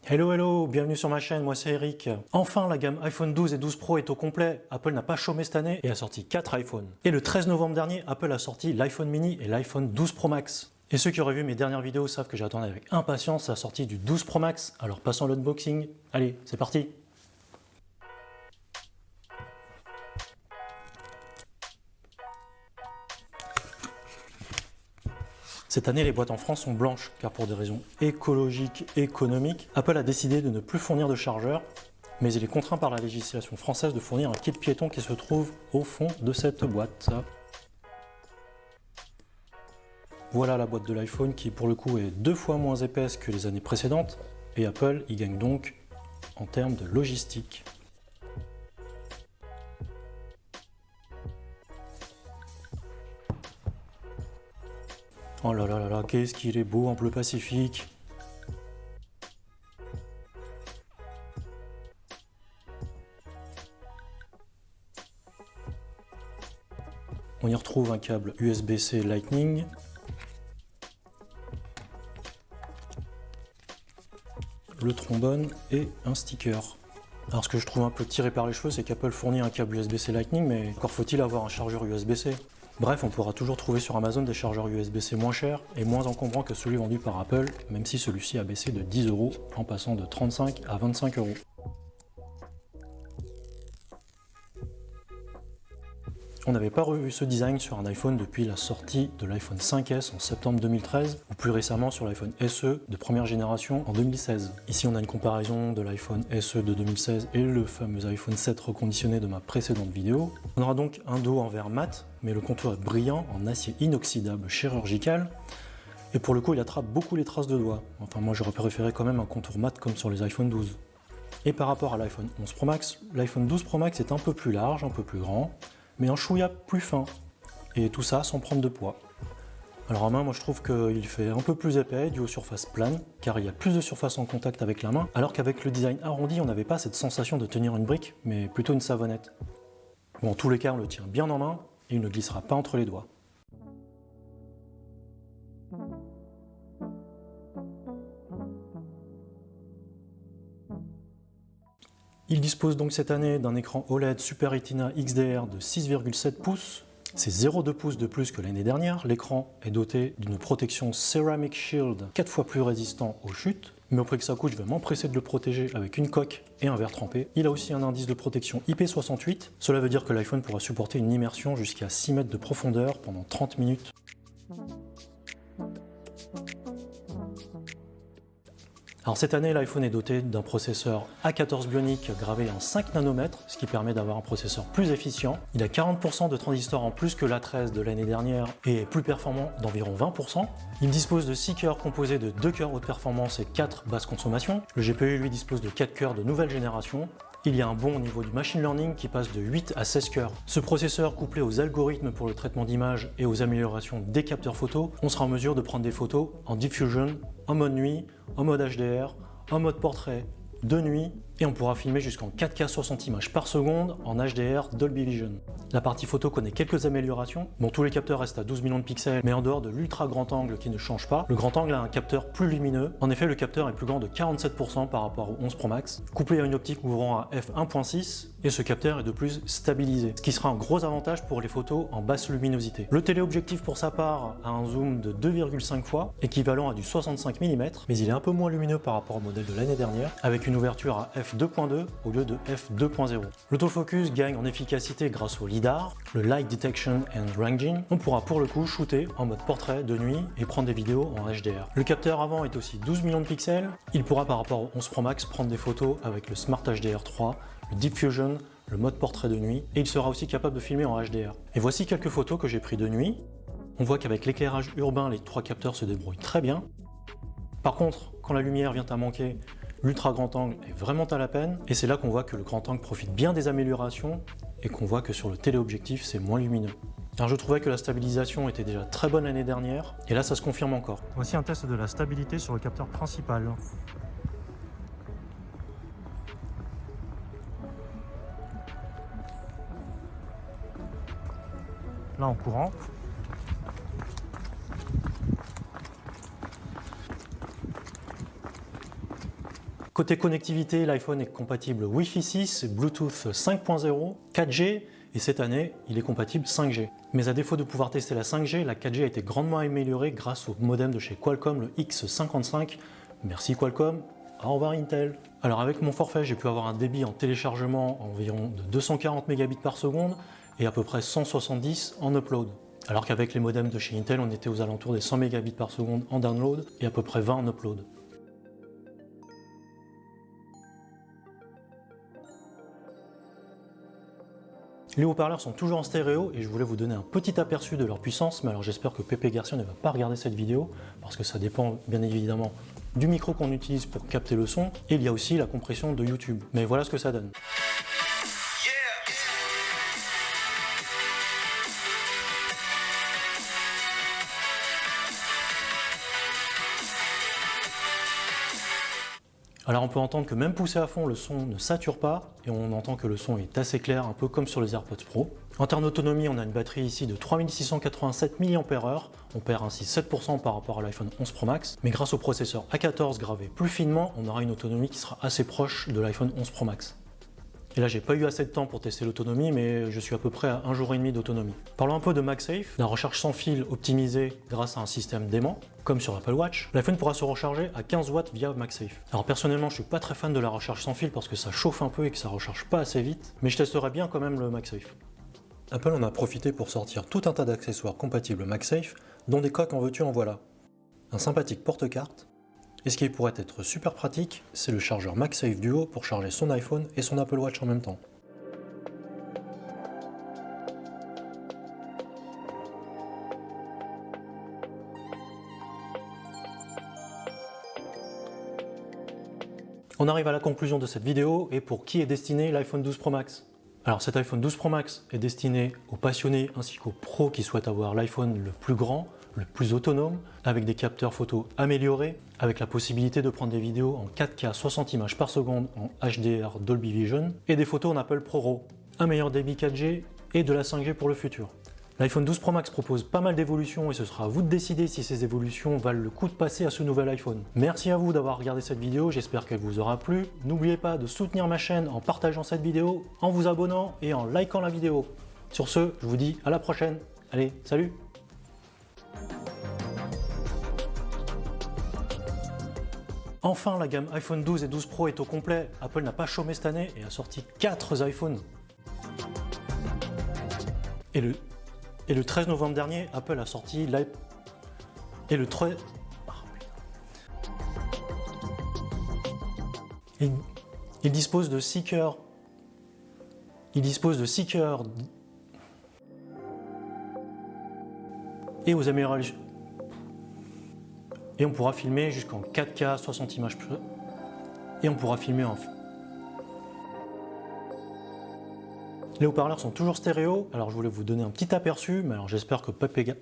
Hello hello, bienvenue sur ma chaîne, moi c'est Eric. Enfin la gamme iPhone 12 et 12 Pro est au complet. Apple n'a pas chômé cette année et a sorti 4 iPhones. Et le 13 novembre dernier, Apple a sorti l'iPhone mini et l'iPhone 12 Pro Max. Et ceux qui auraient vu mes dernières vidéos savent que j'attendais avec impatience la sortie du 12 Pro Max. Alors passons à l'unboxing. Allez, c'est parti. Cette année, les boîtes en France sont blanches, car pour des raisons écologiques, économiques, Apple a décidé de ne plus fournir de chargeur, mais il est contraint par la législation française de fournir un kit piéton qui se trouve au fond de cette boîte. Voilà la boîte de l'iPhone qui, pour le coup, est 2 fois moins épaisse que les années précédentes, et Apple y gagne donc en termes de logistique. Oh là là là là, qu'est-ce qu'il est beau en bleu Pacifique! On y retrouve un câble USB-C Lightning, le trombone et un sticker. Alors ce que je trouve un peu tiré par les cheveux, c'est qu'Apple fournit un câble USB-C Lightning, mais encore faut-il avoir un chargeur USB-C. Bref, on pourra toujours trouver sur Amazon des chargeurs USB-C moins chers et moins encombrants que celui vendu par Apple, même si celui-ci a baissé de 10 € en passant de 35 à 25 €. On n'avait pas revu ce design sur un iPhone depuis la sortie de l'iPhone 5S en septembre 2013 ou plus récemment sur l'iPhone SE de première génération en 2016. Ici on a une comparaison de l'iPhone SE de 2016 et le fameux iPhone 7 reconditionné de ma précédente vidéo. On aura donc un dos en verre mat, mais le contour est brillant en acier inoxydable chirurgical et pour le coup il attrape beaucoup les traces de doigts. Enfin moi j'aurais préféré quand même un contour mat comme sur les iPhone 12. Et par rapport à l'iPhone 11 Pro Max, l'iPhone 12 Pro Max est un peu plus large, un peu plus grand, mais un chouïa plus fin, et tout ça sans prendre de poids. Alors en main, moi je trouve qu'il fait un peu plus épais, dû aux surfaces planes, car il y a plus de surface en contact avec la main, alors qu'avec le design arrondi, on n'avait pas cette sensation de tenir une brique, mais plutôt une savonnette. Bon, en tous les cas, on le tient bien en main, et il ne glissera pas entre les doigts. Il dispose donc cette année d'un écran OLED Super Retina XDR de 6,7 pouces. C'est 0,2 pouces de plus que l'année dernière. L'écran est doté d'une protection Ceramic Shield 4 fois plus résistant aux chutes. Mais au prix que ça coûte, je vais m'empresser de le protéger avec une coque et un verre trempé. Il a aussi un indice de protection IP68. Cela veut dire que l'iPhone pourra supporter une immersion jusqu'à 6 mètres de profondeur pendant 30 minutes. Alors cette année, l'iPhone est doté d'un processeur A14 Bionic gravé en 5 nanomètres, ce qui permet d'avoir un processeur plus efficient. Il a 40% de transistors en plus que l'A13 de l'année dernière et est plus performant d'environ 20%. Il dispose de 6 cœurs composés de 2 cœurs haute performance et 4 basse consommation. Le GPU, lui, dispose de 4 cœurs de nouvelle génération. Il y a un bond au niveau du machine learning qui passe de 8 à 16 cœurs. Ce processeur, couplé aux algorithmes pour le traitement d'images et aux améliorations des capteurs photos, on sera en mesure de prendre des photos en Deep Fusion, en mode nuit, en mode HDR, en mode portrait, de nuit, et on pourra filmer jusqu'en 4K 60 images par seconde en HDR Dolby Vision. La partie photo connaît quelques améliorations. Bon, tous les capteurs restent à 12 millions de pixels, mais en dehors de l'ultra grand angle qui ne change pas, le grand angle a un capteur plus lumineux. En effet, le capteur est plus grand de 47% par rapport au 11 Pro Max, couplé à une optique ouvrant à f1.6, et ce capteur est de plus stabilisé, ce qui sera un gros avantage pour les photos en basse luminosité. Le téléobjectif pour sa part a un zoom de 2,5 fois, équivalent à du 65 mm, mais il est un peu moins lumineux par rapport au modèle de l'année dernière, avec une ouverture à f2.2 au lieu de f2.0. L'autofocus gagne en efficacité grâce au LiDAR, le Light Detection and Ranging. On pourra pour le coup shooter en mode portrait de nuit et prendre des vidéos en HDR. Le capteur avant est aussi 12 millions de pixels. Il pourra par rapport au 11 Pro Max prendre des photos avec le Smart HDR 3, le Deep Fusion, le mode portrait de nuit, et il sera aussi capable de filmer en HDR. Et voici quelques photos que j'ai prises de nuit. On voit qu'avec l'éclairage urbain, les 3 capteurs se débrouillent très bien. Par contre, quand la lumière vient à manquer, l'ultra grand angle est vraiment à la peine, et c'est là qu'on voit que le grand angle profite bien des améliorations et qu'on voit que sur le téléobjectif c'est moins lumineux. Alors je trouvais que la stabilisation était déjà très bonne l'année dernière, et là ça se confirme encore. Voici un test de la stabilité sur le capteur principal. Là en courant. Côté connectivité, l'iPhone est compatible Wi-Fi 6, Bluetooth 5.0, 4G et cette année, il est compatible 5G. Mais à défaut de pouvoir tester la 5G, la 4G a été grandement améliorée grâce au modem de chez Qualcomm, le X55. Merci Qualcomm, au revoir Intel. Alors avec mon forfait, j'ai pu avoir un débit en téléchargement environ de 240 mégabits par seconde et à peu près 170 en upload. Alors qu'avec les modems de chez Intel, on était aux alentours des 100 mégabits par seconde en download et à peu près 20 en upload. Les haut-parleurs sont toujours en stéréo et je voulais vous donner un petit aperçu de leur puissance, mais alors j'espère que Pepe Garcia ne va pas regarder cette vidéo parce que ça dépend bien évidemment du micro qu'on utilise pour capter le son et il y a aussi la compression de YouTube. Mais voilà ce que ça donne. Alors on peut entendre que même poussé à fond, le son ne sature pas et on entend que le son est assez clair, un peu comme sur les AirPods Pro. En termes d'autonomie, on a une batterie ici de 3687 mAh, on perd ainsi 7% par rapport à l'iPhone 11 Pro Max, mais grâce au processeur A14 gravé plus finement, on aura une autonomie qui sera assez proche de l'iPhone 11 Pro Max. Et là, j'ai pas eu assez de temps pour tester l'autonomie, mais je suis à peu près à 1 jour et demi d'autonomie. Parlons un peu de MagSafe, la recharge sans fil optimisée grâce à un système d'aimant, comme sur Apple Watch. L'iPhone pourra se recharger à 15 watts via MagSafe. Alors personnellement, je suis pas très fan de la recharge sans fil parce que ça chauffe un peu et que ça recharge pas assez vite, mais je testerai bien quand même le MagSafe. Apple en a profité pour sortir tout un tas d'accessoires compatibles MagSafe, dont des coques en veux-tu en voilà. Un sympathique porte-carte. Et ce qui pourrait être super pratique, c'est le chargeur MagSafe Duo pour charger son iPhone et son Apple Watch en même temps. On arrive à la conclusion de cette vidéo et pour qui est destiné l'iPhone 12 Pro Max? Alors cet iPhone 12 Pro Max est destiné aux passionnés ainsi qu'aux pros qui souhaitent avoir l'iPhone le plus grand, le plus autonome, avec des capteurs photo améliorés, avec la possibilité de prendre des vidéos en 4K 60 images par seconde en HDR Dolby Vision, et des photos en Apple ProRAW, un meilleur débit 4G et de la 5G pour le futur. L'iPhone 12 Pro Max propose pas mal d'évolutions et ce sera à vous de décider si ces évolutions valent le coup de passer à ce nouvel iPhone. Merci à vous d'avoir regardé cette vidéo, j'espère qu'elle vous aura plu. N'oubliez pas de soutenir ma chaîne en partageant cette vidéo, en vous abonnant et en likant la vidéo. Sur ce, je vous dis à la prochaine. Allez, salut! Enfin, la gamme iPhone 12 et 12 Pro est au complet. Apple n'a pas chômé cette année et a sorti 4 iPhones. Et le 13 novembre dernier, Apple a sorti l'iPhone. Et le 13... Il dispose de 6 cœurs. Il dispose de 6 cœurs. Et aux améliorations. Et on pourra filmer jusqu'en 4K 60 images plus. Et on pourra filmer en. Les haut-parleurs sont toujours stéréo, alors je voulais vous donner un petit aperçu, mais alors j'espère que Pepe